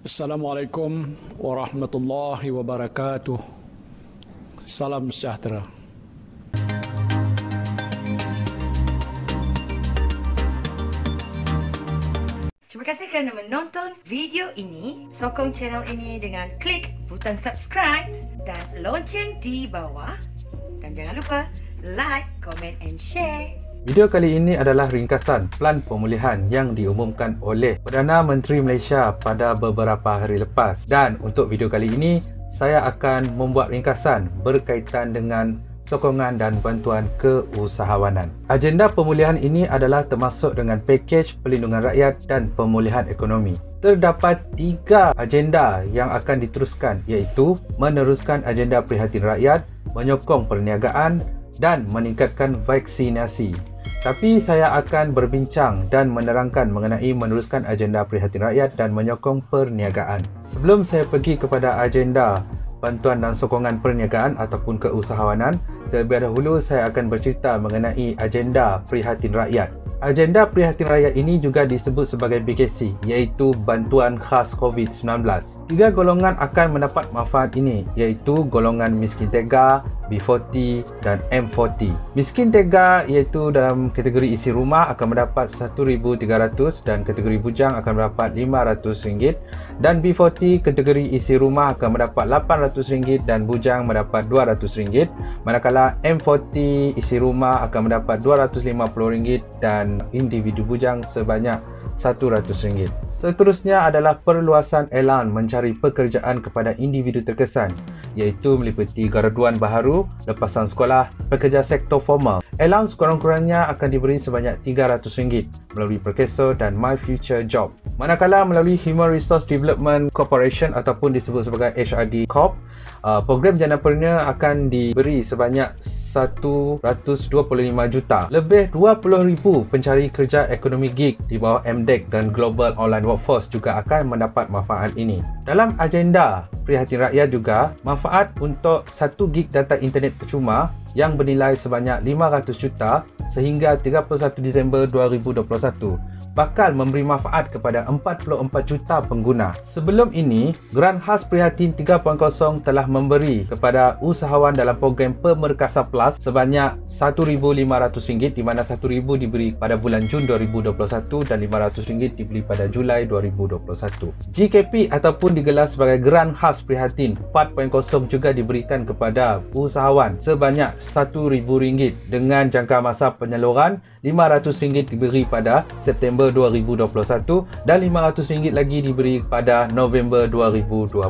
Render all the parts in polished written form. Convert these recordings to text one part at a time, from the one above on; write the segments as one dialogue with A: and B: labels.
A: Assalamualaikum warahmatullahi wabarakatuh. Salam sejahtera.
B: Terima kasih kerana menonton video ini. Sokong channel ini dengan klik butang subscribe dan lonceng di bawah. Dan jangan lupa like, comment and share.
C: Video kali ini adalah ringkasan Pelan Pemulihan yang diumumkan oleh Perdana Menteri Malaysia pada beberapa hari lepas. Dan untuk video kali ini, saya akan membuat ringkasan berkaitan dengan sokongan dan bantuan keusahawanan. Agenda pemulihan ini adalah termasuk dengan pakej pelindungan rakyat dan pemulihan ekonomi. Terdapat 3 agenda yang akan diteruskan, iaitu meneruskan agenda prihatin rakyat, menyokong perniagaan dan meningkatkan vaksinasi. Tapi saya akan berbincang dan menerangkan mengenai meneruskan agenda prihatin rakyat dan menyokong perniagaan. Sebelum saya pergi kepada agenda bantuan dan sokongan perniagaan ataupun keusahawanan, terlebih dahulu saya akan bercerita mengenai agenda prihatin rakyat. Agenda prihatin rakyat ini juga disebut sebagai BKC, iaitu bantuan khas COVID-19. 3 golongan akan mendapat manfaat ini, iaitu golongan miskin tega, B40 dan M40. Miskin tega iaitu dalam kategori isi rumah akan mendapat RM1,300 dan kategori bujang akan mendapat RM500 dan B40 kategori isi rumah akan mendapat RM800 dan bujang mendapat RM200, manakala M40 isi rumah akan mendapat RM250 dan individu bujang sebanyak RM100. Seterusnya adalah perluasan elan mencari pekerjaan kepada individu terkesan, iaitu meliputi graduan baharu, lepasan sekolah, pekerja sektor formal. Elan sekurang-kurangnya akan diberi sebanyak RM300 melalui Perkeso dan My Future Job. Manakala melalui Human Resource Development Corporation ataupun disebut sebagai HRD Corp, program Janapreneur akan diberi sebanyak RM125 juta. Lebih 20,000 pencari kerja ekonomi gig di bawah MDEC dan Global Online Workforce juga akan mendapat manfaat ini. Dalam agenda prihatin rakyat juga, manfaat untuk 1 gig data internet percuma yang bernilai sebanyak RM500 juta sehingga 31 Disember 2021 bakal memberi manfaat kepada 44 juta pengguna. Sebelum ini, Geran Khas Prihatin 3.0 telah memberi kepada usahawan dalam program Pemerkasa Plus sebanyak RM1,500, di mana RM1,000 diberi pada bulan Jun 2021 dan RM500 diberi pada Julai 2021. GKP ataupun digelar sebagai Geran Khas Prihatin 4.0 juga diberikan kepada usahawan sebanyak RM1,000 dengan jangka masa penyaluran RM500 diberi pada September 2021 dan RM500 lagi diberi pada November 2021.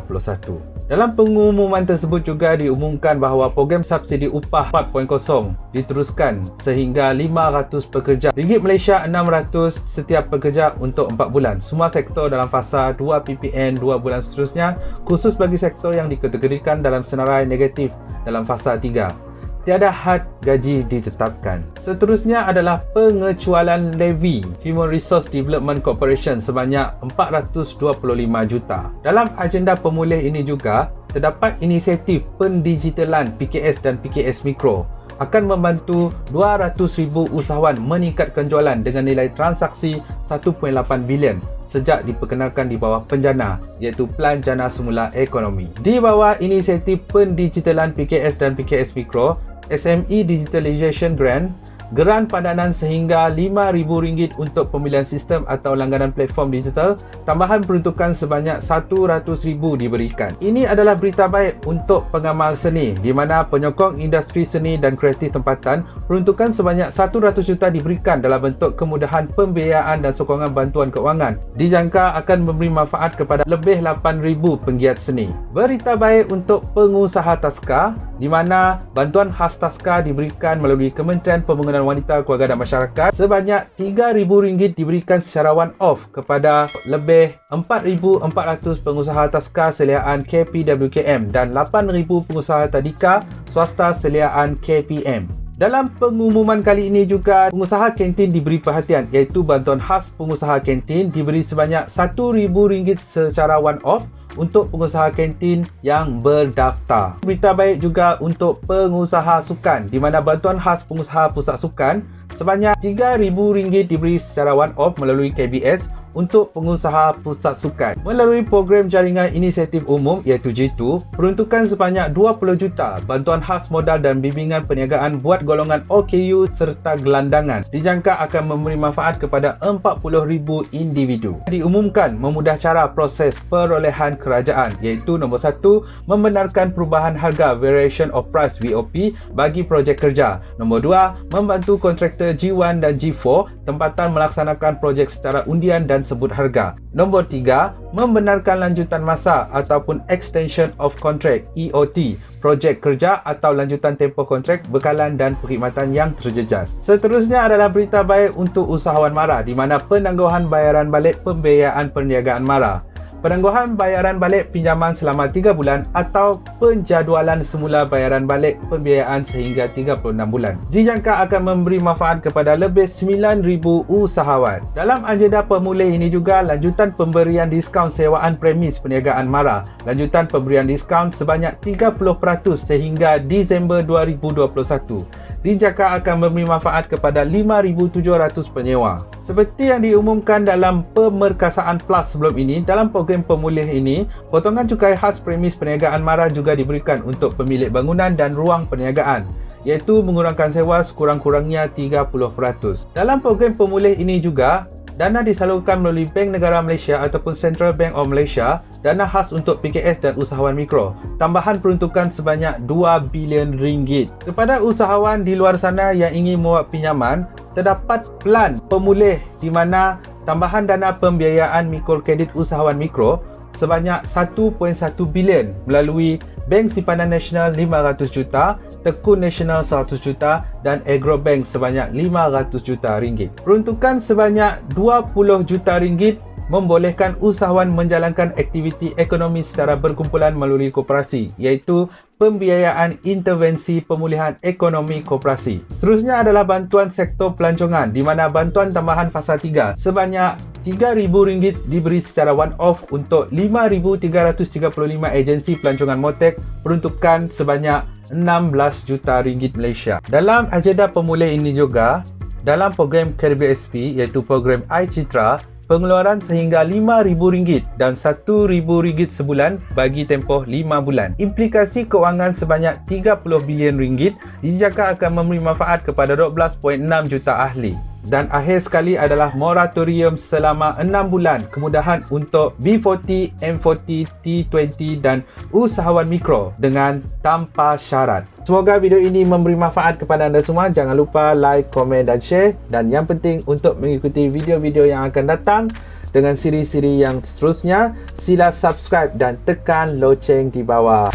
C: Dalam pengumuman tersebut juga diumumkan bahawa program subsidi upah 4.0 diteruskan sehingga 500 pekerja ringgit Malaysia 600 setiap pekerja untuk 4 bulan. Semua sektor dalam fasa 2 PPN 2 bulan seterusnya, khusus bagi sektor yang dikategorikan dalam senarai negatif dalam fasa 3. Tiada had gaji ditetapkan. Seterusnya adalah pengecualian levy Human Resource Development Corporation sebanyak RM425 juta. Dalam agenda pemulih ini juga, terdapat inisiatif pendigitalan PKS dan PKS Mikro akan membantu 200,000 usahawan meningkatkan jualan dengan nilai transaksi 1.8 bilion sejak diperkenalkan di bawah penjana, iaitu Pelan Jana Semula Ekonomi. Di bawah inisiatif pendigitalan PKS dan PKS Mikro, SME Digitalization Grant, geran padanan sehingga RM5,000 untuk pemilihan sistem atau langganan platform digital, tambahan peruntukan sebanyak RM100,000 diberikan. Ini adalah berita baik untuk pengamal seni, di mana penyokong industri seni dan kreatif tempatan, peruntukan sebanyak RM100 juta diberikan dalam bentuk kemudahan pembiayaan dan sokongan bantuan keuangan. Dijangka akan memberi manfaat kepada lebih 8,000 penggiat seni. Berita baik untuk pengusaha taska, di mana bantuan khas taska diberikan melalui Kementerian Pembangunan Wanita, Keluarga dan Masyarakat sebanyak RM3,000 diberikan secara one-off kepada lebih 4,400 pengusaha taska seliaan KPWKM dan 8,000 pengusaha tadika swasta seliaan KPM. Dalam pengumuman kali ini juga, pengusaha kantin diberi perhatian, iaitu bantuan khas pengusaha kantin diberi sebanyak RM1,000 secara one-off untuk pengusaha kantin yang berdaftar. Berita baik juga untuk pengusaha sukan, di mana bantuan khas pengusaha pusat sukan sebanyak RM3,000 diberi secara one-off melalui KBS untuk pengusaha pusat sukan. Melalui program jaringan inisiatif umum iaitu G2, peruntukan sebanyak 20 juta bantuan khas modal dan bimbingan perniagaan buat golongan OKU serta gelandangan dijangka akan memberi manfaat kepada 40,000 individu. Diumumkan memudah cara proses perolehan kerajaan iaitu nombor 1, membenarkan perubahan harga Variation of Price VOP bagi projek kerja. Nombor 2, membantu kontraktor G1 dan G4 tempatan melaksanakan projek secara undian dan sebut harga. Nombor 3, membenarkan lanjutan masa ataupun Extension of Contract EOT projek kerja atau lanjutan tempoh kontrak, bekalan dan perkhidmatan yang terjejas. Seterusnya adalah berita baik untuk usahawan MARA di mana penangguhan bayaran balik pembiayaan perniagaan MARA. Penangguhan bayaran balik pinjaman selama 3 bulan atau penjadualan semula bayaran balik pembiayaan sehingga 36 bulan dijangka akan memberi manfaat kepada lebih 9,000 usahawan. Dalam agenda pemulih ini juga lanjutan pemberian diskaun sewaan premis perniagaan MARA, lanjutan pemberian diskaun sebanyak 30% sehingga Disember 2021 dijangka akan memberi manfaat kepada 5,700 penyewa. Seperti yang diumumkan dalam pemerkasaan PLUS sebelum ini, dalam program pemulih ini, potongan cukai khas premis perniagaan MARA juga diberikan untuk pemilik bangunan dan ruang perniagaan, iaitu mengurangkan sewa sekurang-kurangnya 30%. Dalam program pemulih ini juga, dana disalurkan melalui Bank Negara Malaysia ataupun Central Bank of Malaysia, dana khas untuk PKS dan usahawan mikro, tambahan peruntukan sebanyak 2 bilion ringgit. Kepada usahawan di luar sana yang ingin membuat pinjaman, terdapat pelan pemulih di mana tambahan dana pembiayaan mikrokredit usahawan mikro sebanyak 1.1 bilion melalui Bank Simpanan Nasional 500 juta, Tekun Nasional 100 juta dan Agrobank sebanyak 500 juta ringgit. Peruntukan sebanyak 20 juta ringgit membolehkan usahawan menjalankan aktiviti ekonomi secara berkumpulan melalui koperasi, iaitu pembiayaan intervensi pemulihan ekonomi koperasi. Seterusnya adalah bantuan sektor pelancongan di mana bantuan tambahan fasa 3 sebanyak RM3,000 diberi secara one-off untuk 5,335 agensi pelancongan Motek, peruntukan sebanyak 16 juta ringgit Malaysia. Dalam agenda pemulih ini juga, dalam program KBSP iaitu program iCitra, pengeluaran sehingga RM5,000 dan RM1,000 sebulan bagi tempoh 5 bulan. Implikasi kewangan sebanyak RM30 bilion dijangka akan memberi manfaat kepada 12.6 juta ahli. Dan akhir sekali adalah moratorium selama 6 bulan kemudahan untuk B40, M40, T20 dan usahawan mikro dengan tanpa syarat. Semoga video ini memberi manfaat kepada anda semua. Jangan lupa like, komen dan share. Dan yang penting untuk mengikuti video-video yang akan datang dengan siri-siri yang seterusnya, sila subscribe dan tekan loceng di bawah.